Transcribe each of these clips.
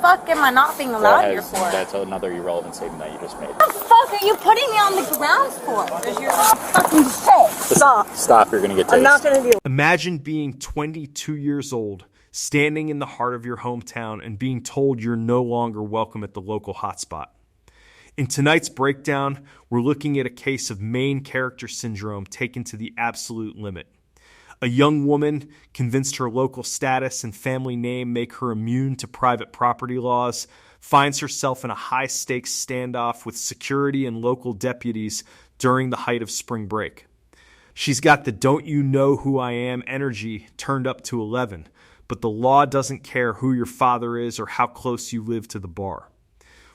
fuck am I not being allowed here for? That's another irrelevant statement that you just made. What the fuck are you putting me on the ground for? Because you're fucking shit. Stop, you're gonna get tased. I'm not gonna do it. Imagine being 22 years old, standing in the heart of your hometown and being told you're no longer welcome at the local hotspot. In tonight's breakdown, we're looking at a case of main character syndrome taken to the absolute limit. A young woman, convinced her local status and family name make her immune to private property laws, finds herself in a high-stakes standoff with security and local deputies during the height of spring break. She's got the "don't you know who I am" energy turned up to 11, but the law doesn't care who your father is or how close you live to the bar.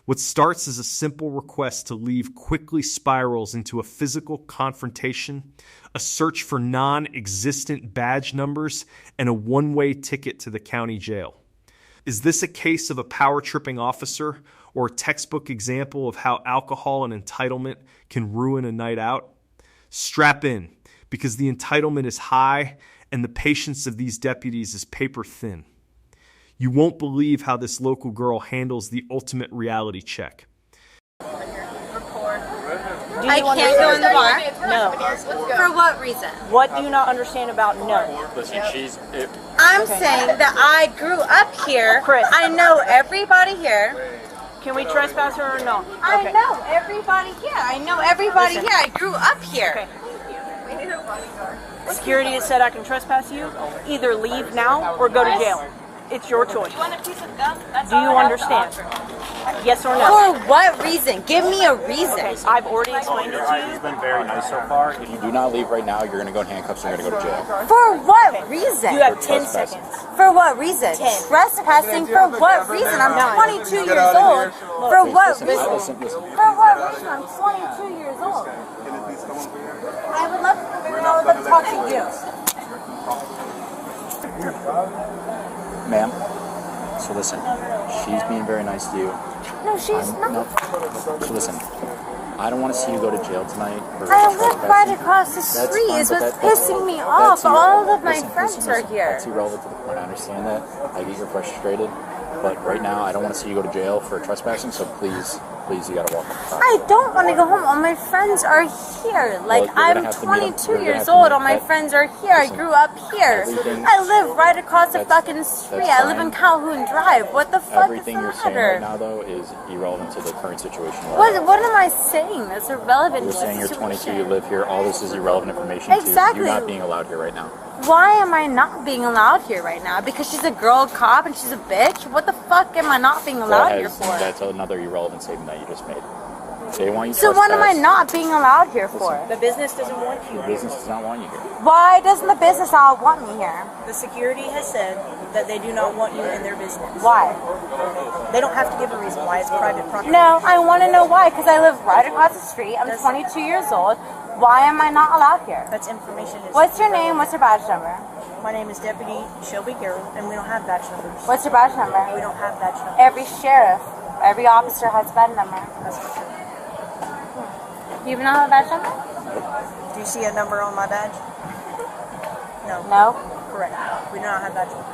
What starts as a simple request to leave quickly spirals into a physical confrontation, a search for non-existent badge numbers, and a one-way ticket to the county jail. Is this a case of a power-tripping officer or a textbook example of how alcohol and entitlement can ruin a night out? Strap in, because the entitlement is high and the patience of these deputies is paper thin. You won't believe how this local girl handles the ultimate reality check. I can't go in the bar? No. For what reason? What do you not understand about no? Listen, I'm saying that I grew up here. Chris. I know everybody here. Can we trespass her or no? I know everybody here. I know everybody Listen. here. I grew up here. Okay. Security has said I can trespass you. Either leave now or go to jail. It's your choice. You want a piece of gum? That's Do you understand? Yes or no? For what reason? Give me a reason. Okay, I've already explained it to He's you. been very nice so far. If you do not leave right now, you're going to go in handcuffs and you're going to go to jail. For what reason? You have 10 trespassing. seconds. For what reason? 10. Trespassing for what reason? I'm 22 years old. For what reason? Listen. For what reason? I'm 22 years old. I would love to talk to you. Ma'am, so listen, she's being very nice to you. No, she's not. No. So listen, I don't want to see you go to jail tonight. I live right across the street. It's what's pissing me off. All of my friends are here. That's irrelevant to the point. I understand that. I get you're frustrated. But right now, I don't want to see you go to jail for trespassing, so please, you gotta walk outside. I don't want to go home. All my friends are here. Like, I'm 22 years old. All my friends are here. I grew up here. I live right across the fucking street. I live in Calhoun Drive. What the fuck is the Everything you're saying matter? right now, though, is irrelevant to the current situation. What am I saying that's irrelevant You're to saying the you're 22, situation? you live here. All this is irrelevant information Exactly. to you not being allowed here right now. Why am I not being allowed here right now? Because she's a girl cop and she's a bitch? What the fuck am I not being allowed here for? That's another irrelevant statement that you just made. They want you to So what am I trespass. not being allowed here for? The business doesn't want you. The business does not want you here. Why doesn't the business not want me here? The security has said that they do not want you in their business. Why? They don't have to give a reason why. It's private property. No, I want to know why, because I live right across the street. I'm 22 years old. Why am I not allowed here? That's information. What's your name? What's your badge number? My name is Deputy Shelby Carroll, and we don't have badge numbers. What's your badge number? We don't have badge numbers. Every sheriff, every officer has a badge number. That's for sure. You even know a badge number? Do you see a number on my badge? No. No? Correct. We do not have badge numbers.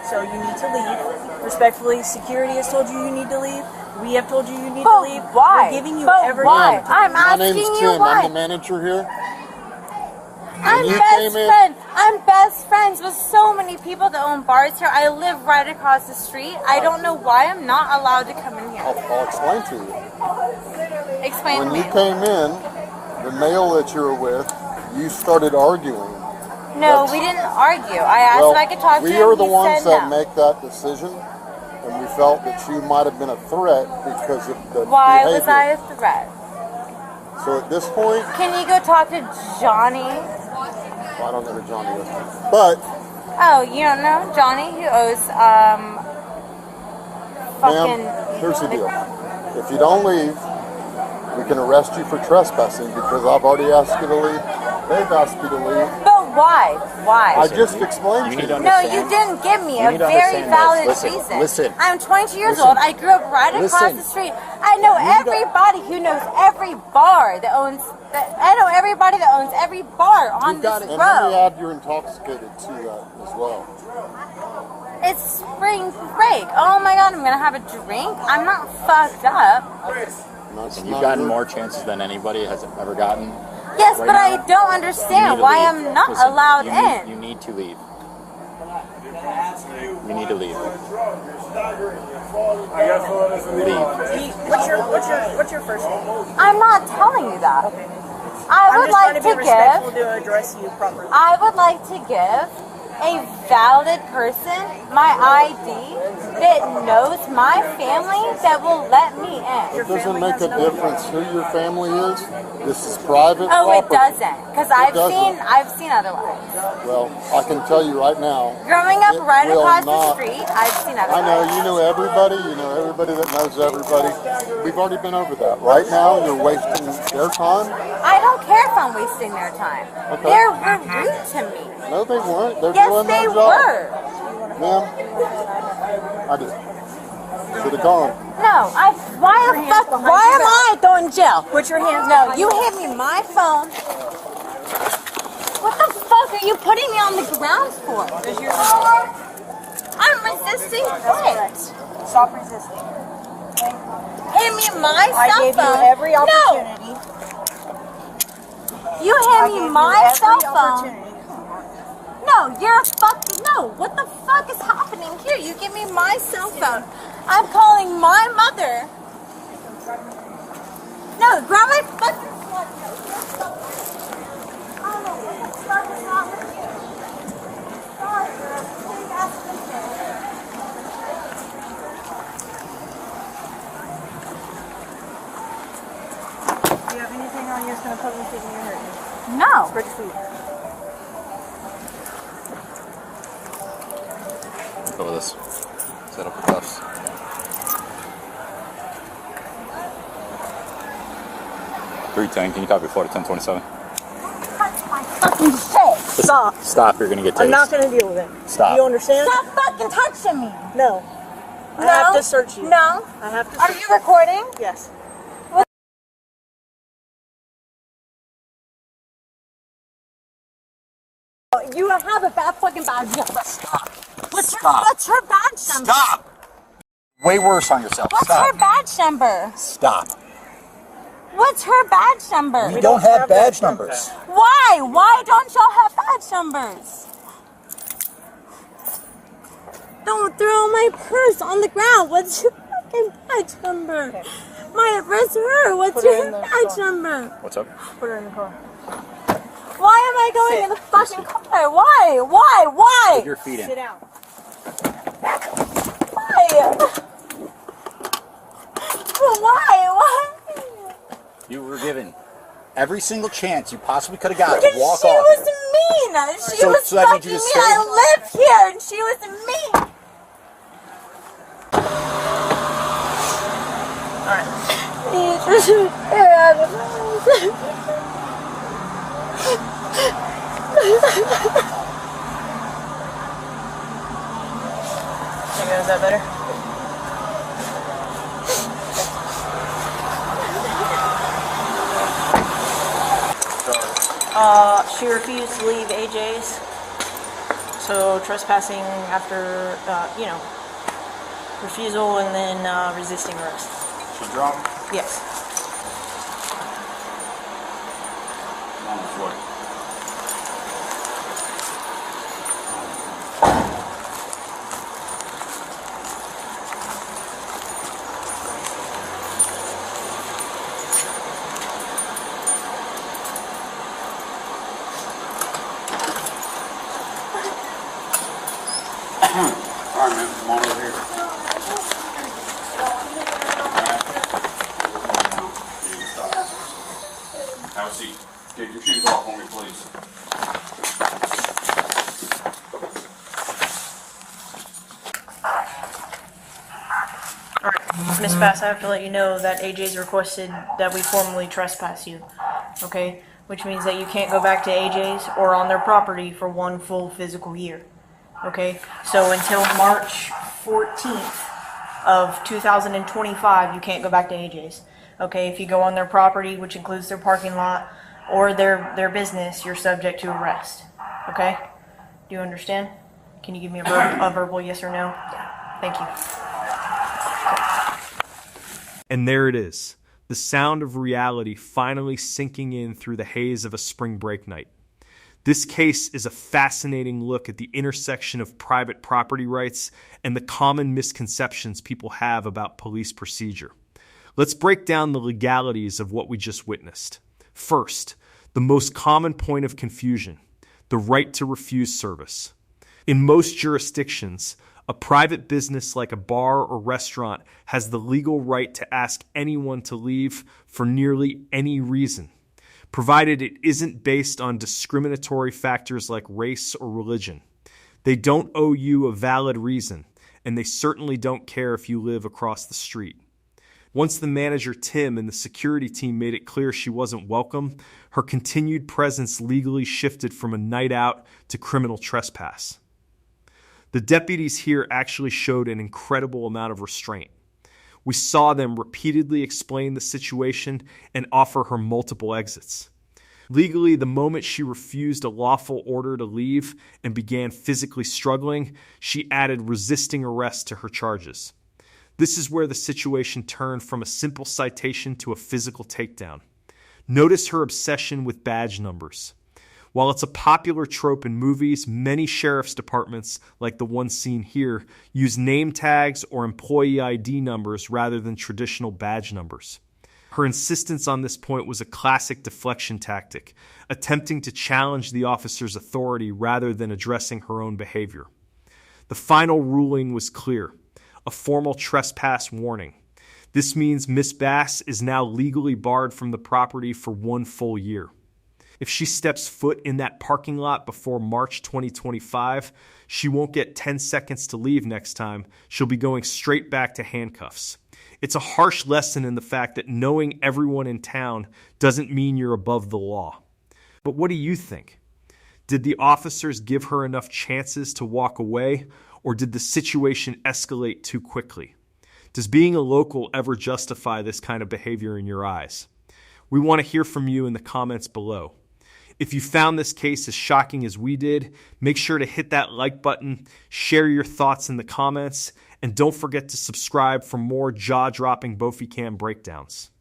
So you need to leave. Respectfully, security has told you need to leave. We have told you need to leave. Why? We're giving you But every why? opportunity. I'm My asking name's you Tim. why. I'm the manager here. I'm you best came in- friend. I'm best friends with so many people that own bars here. I live right across the street. I don't know why I'm not allowed to come in here. I'll explain to you. Explain to When me. you came in, the male that you were with, you started arguing. No, we didn't argue. I asked if I could talk to him. we are the He ones said that no. make that decision, and we felt that you might have been a threat because of the Why behavior. was I a threat? So at this point, Can you go talk to Johnny? well, I don't know who Johnny is, but Oh, you don't know Johnny who owes fucking. ma'am, here's the deal. If you don't leave, we can arrest you for trespassing because I've already asked you to leave. They've asked you to leave. But why? Why? I just explained You to need you. to No, understand. you didn't give me You a need to very understand valid this. reason. Listen. I'm 22 years Listen. old. I grew up right across Listen. the street. I know everybody who knows every bar that owns. I know everybody that owns every bar on You've this got it. And road. let me add you're intoxicated to that as well. It's spring break. Oh my god, I'm gonna have a drink? I'm not fucked up. And you've gotten more chances than anybody has ever gotten. Yes, right but now, I don't understand why I'm not allowed in. You need to leave. You need to leave. Leave. What's your first name? I'm not telling you that. Okay. I would like to be respectful to address you properly. I would like to give a valid person my ID that knows my family that will let me in. It doesn't make a difference who your family is. This is private Oh, it property. doesn't, because I've seen otherwise. Well, I can tell you right now. Growing up it right will across not- the street, I've seen otherwise. I know you know everybody. You know everybody that knows everybody. We've already been over that. Right now, you're wasting their time. I don't care if I'm wasting their time. Okay. They were rude to me. No, they weren't. They're Yes, doing they their job. were. Ma'am, I did. Should have gone. No, why am I going to jail? Put your hands No, behind you your hand me my phone. What the fuck are you putting me on the ground for? I'm resisting what? Stop resisting. Hand me my I cell gave phone. you every opportunity. No, you I hand gave me you my every cell phone. opportunity. No, you're a fucking no. What the fuck is happening here? You give me my cell phone. I'm calling my mother. No, grab my fucking phone. I don't know what the fuck is wrong with you. Sorry, girl. Big ass bitch. Do you have anything on you that's going to publicly take me or hurt you? No. Spread your feet. Go with this. Set up the cuffs. .310. Can you copy 1027? Touch my fucking shit. Stop. Stop. You're gonna get tased. I'm not going to deal with it. Stop. You understand? Stop fucking touching me. No. I No. have to search you. No. I have to Are search you recording? Yes. You have a bad fucking badge number. Stop. What's Stop. her badge number? Stop. Way worse on yourself. What's Stop. her badge number? Stop. What's her badge number? We don't have badge numbers. Why? Why don't y'all have badge numbers? Don't throw my purse on the ground. What's your fucking badge number? Okay. My adversary, what's Put her your in the badge car. number? What's up? Put her in the car. Why am I going Sit. in the fucking car? Why? Why? Why? Put your feet in. Sit down. Why? Why? You were given every single chance you possibly could have got to Because walk she off. was mean. She So- was so that means fucking you mean. just stayed? I live here, and she was mean. All right. Okay, is that better? She refused to leave AJ's. So trespassing after, refusal and then resisting arrest. She's drunk. Yes. On the floor. All right, man, come on over here. Have a seat. Get your shoes off on me, please. Alright, Miss Bass, I have to let you know that AJ's requested that we formally trespass you. Okay? Which means that you can't go back to AJ's or on their property for one full physical year. Okay? So until March 14th of 2025, you can't go back to AJ's. Okay? If you go on their property, which includes their parking lot or their business, you're subject to arrest. Okay? Do you understand? Can you give me a verbal yes or no? Thank you. And there it is, the sound of reality finally sinking in through the haze of a spring break night. This case is a fascinating look at the intersection of private property rights and the common misconceptions people have about police procedure. Let's break down the legalities of what we just witnessed. First, the most common point of confusion, the right to refuse service. In most jurisdictions, a private business like a bar or restaurant has the legal right to ask anyone to leave for nearly any reason, provided it isn't based on discriminatory factors like race or religion. They don't owe you a valid reason, and they certainly don't care if you live across the street. Once the manager, Tim, and the security team made it clear she wasn't welcome, her continued presence legally shifted from a night out to criminal trespass. The deputies here actually showed an incredible amount of restraint. We saw them repeatedly explain the situation and offer her multiple exits. Legally, the moment she refused a lawful order to leave and began physically struggling, she added resisting arrest to her charges. This is where the situation turned from a simple citation to a physical takedown. Notice her obsession with badge numbers. While it's a popular trope in movies, many sheriff's departments, like the one seen here, use name tags or employee ID numbers rather than traditional badge numbers. Her insistence on this point was a classic deflection tactic, attempting to challenge the officer's authority rather than addressing her own behavior. The final ruling was clear, a formal trespass warning. This means Miss Bass is now legally barred from the property for 1 full year. If she steps foot in that parking lot before March 2025, she won't get 10 seconds to leave next time. She'll be going straight back to handcuffs. It's a harsh lesson in the fact that knowing everyone in town doesn't mean you're above the law. But what do you think? Did the officers give her enough chances to walk away, or did the situation escalate too quickly? Does being a local ever justify this kind of behavior in your eyes? We want to hear from you in the comments below. If you found this case as shocking as we did, make sure to hit that like button, share your thoughts in the comments, and don't forget to subscribe for more jaw-dropping bodycam breakdowns.